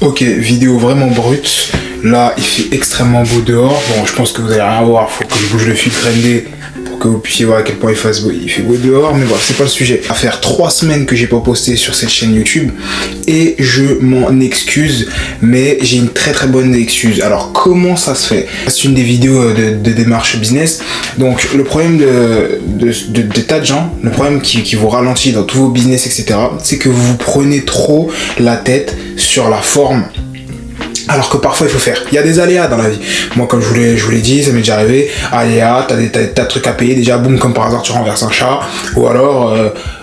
Ok, vidéo vraiment brute. Là, il fait extrêmement beau dehors. Bon, je pense que vous allez rien voir. Faut que je bouge le filtre ND pour que vous puissiez voir à quel point il fait beau dehors. Mais voilà, c'est pas le sujet. Ça va faire 3 semaines que j'ai pas posté sur cette chaîne YouTube et je m'en excuse. Mais j'ai une très bonne excuse. Alors, comment ça se fait? C'est une des vidéos de démarche business. Donc, le problème de tas de gens, le problème qui vous ralentit dans tous vos business, etc., c'est que vous prenez trop la tête sur la forme. Alors que parfois il faut faire. Il y a des aléas dans la vie. Moi, comme je vous l'ai dit, ça m'est déjà arrivé. Aléas, t'as des trucs à payer. Déjà, boum, comme par hasard, tu renverses un chat. Ou alors,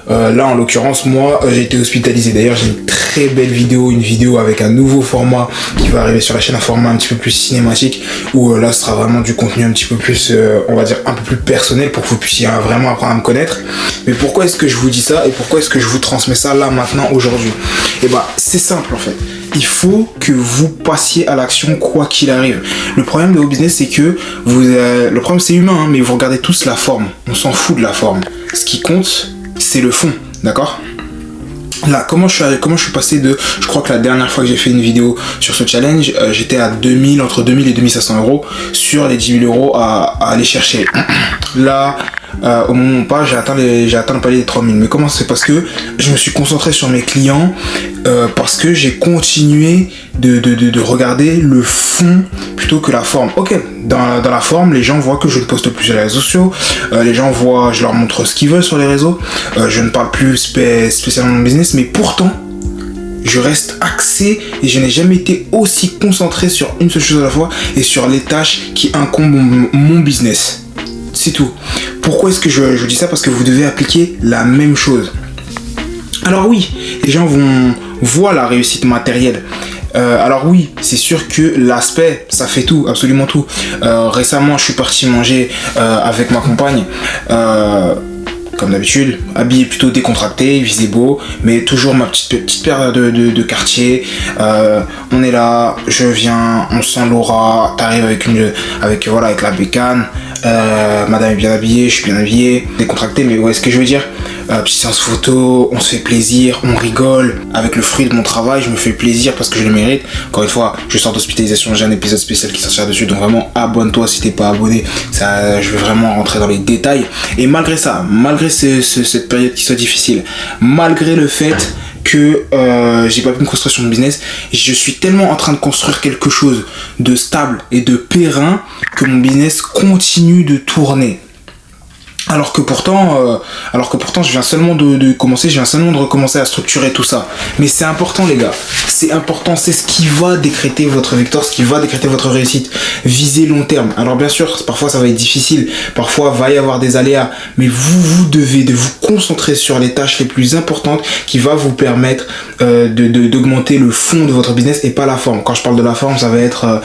là, en l'occurrence, moi, j'ai été hospitalisé. D'ailleurs, j'ai une très belle vidéo, une vidéo avec un nouveau format qui va arriver sur la chaîne, un format un petit peu plus cinématique. Où là, ce sera vraiment du contenu un petit peu plus, on va dire, un peu plus personnel pour que vous puissiez vraiment apprendre à me connaître. Mais pourquoi est-ce que je vous dis ça et pourquoi est-ce que je vous transmets ça là, maintenant, aujourd'hui? Et bah, c'est simple en fait. Il faut que vous passiez à l'action quoi qu'il arrive. Le problème de vos business, c'est que le problème c'est humain, hein, mais vous regardez tous la forme. On s'en fout de la forme. Ce qui compte, c'est le fond, d'accord? Là, comment je suis passé de... Je crois que la dernière fois que j'ai fait une vidéo sur ce challenge, j'étais à 2000, entre 2000 et 2500 euros sur les 10 000 euros à aller chercher. Là, au moment où on parle, j'ai atteint le palier des 3000. Mais comment c'est? Parce que je me suis concentré sur mes clients, parce que j'ai continué de regarder le fond plutôt que la forme. Ok, dans la forme, les gens voient que je ne poste plus sur les réseaux sociaux, les gens voient, je leur montre ce qu'ils veulent sur les réseaux, je ne parle plus spécialement de mon business, mais pourtant, je reste axé et je n'ai jamais été aussi concentré sur une seule chose à la fois et sur les tâches qui incombent mon business. C'est tout. Pourquoi est-ce que je dis ça? Parce que vous devez appliquer la même chose. Alors oui, les gens voient la réussite matérielle. Alors oui, c'est sûr que l'aspect, ça fait tout, absolument tout. Récemment, je suis parti manger avec ma compagne. Comme d'habitude, habillé plutôt décontracté, visé beau, mais toujours ma petite paire de quartier. On est là, je viens, on sent l'aura, t'arrives avec la bécane. Madame est bien habillée, je suis bien habillé, décontracté, mais ouais, ce que je veux dire, petite séance photo, on se fait plaisir, on rigole. Avec le fruit de mon travail, je me fais plaisir parce que je le mérite. Encore une fois, je sors d'hospitalisation, j'ai un épisode spécial qui sortira dessus, donc vraiment abonne-toi si t'es pas abonné. Ça, je vais vraiment rentrer dans les détails. Et malgré ça, malgré cette période qui soit difficile, malgré le fait que j'ai pas pu me construire sur mon business, je suis tellement en train de construire quelque chose de stable et de périn que mon business continue de tourner. Alors que pourtant, je viens seulement de recommencer à structurer tout ça. Mais c'est important, les gars. C'est important, c'est ce qui va décréter votre victoire, ce qui va décréter votre réussite. Visez long terme. Alors bien sûr, parfois ça va être difficile, parfois va y avoir des aléas, mais vous devez de vous concentrer sur les tâches les plus importantes qui va vous permettre d'augmenter le fond de votre business et pas la forme. Quand je parle de la forme, ça va être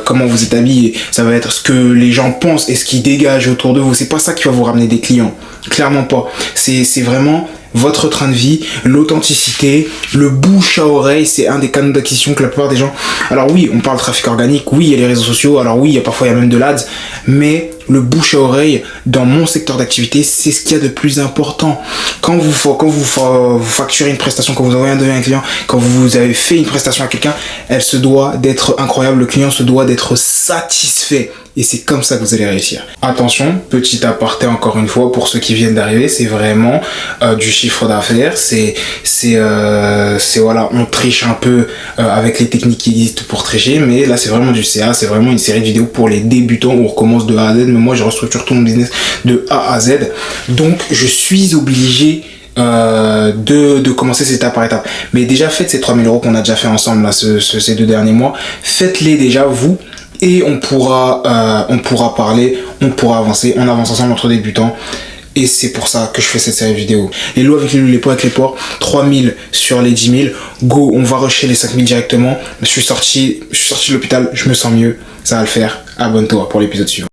comment vous êtes habillé, ça va être ce que les gens pensent et ce qui dégage autour de vous. C'est pas ça qui va vous ramener des clients, clairement pas. C'est vraiment votre train de vie, l'authenticité, le bouche à oreille. C'est un des canaux d'acquisition que la plupart des gens... Alors oui, on parle de trafic organique, oui, il y a les réseaux sociaux, alors oui, il y a même de l'ads, mais le bouche à oreille dans mon secteur d'activité, c'est ce qu'il y a de plus important. Quand vous facturez une prestation, quand vous envoyez un devis à un client, quand vous avez fait une prestation à quelqu'un, elle se doit d'être incroyable, le client se doit d'être satisfait. Et c'est comme ça que vous allez réussir. Attention, petit aparté encore une fois pour ceux qui viennent d'arriver, c'est vraiment du chiffre d'affaires. C'est voilà, on triche un peu avec les techniques qui existent pour tricher, mais là c'est vraiment du CA, c'est vraiment une série de vidéos pour les débutants où on recommence de A à Z. Mais moi je restructure tout mon business de A à Z, donc je suis obligé de commencer cette étape par étape. Mais déjà faites ces 3000 euros qu'on a déjà fait ensemble là, ces 2 derniers mois, faites-les déjà vous. Et on pourra parler, on pourra avancer, on avance ensemble entre débutants. Et c'est pour ça que je fais cette série de vidéos. Les lots avec les loups, les pots avec les porcs, 3000 sur les 10 000. Go, on va rusher les 5000 directement. Je suis sorti de l'hôpital, je me sens mieux. Ça va le faire. Abonne-toi pour l'épisode suivant.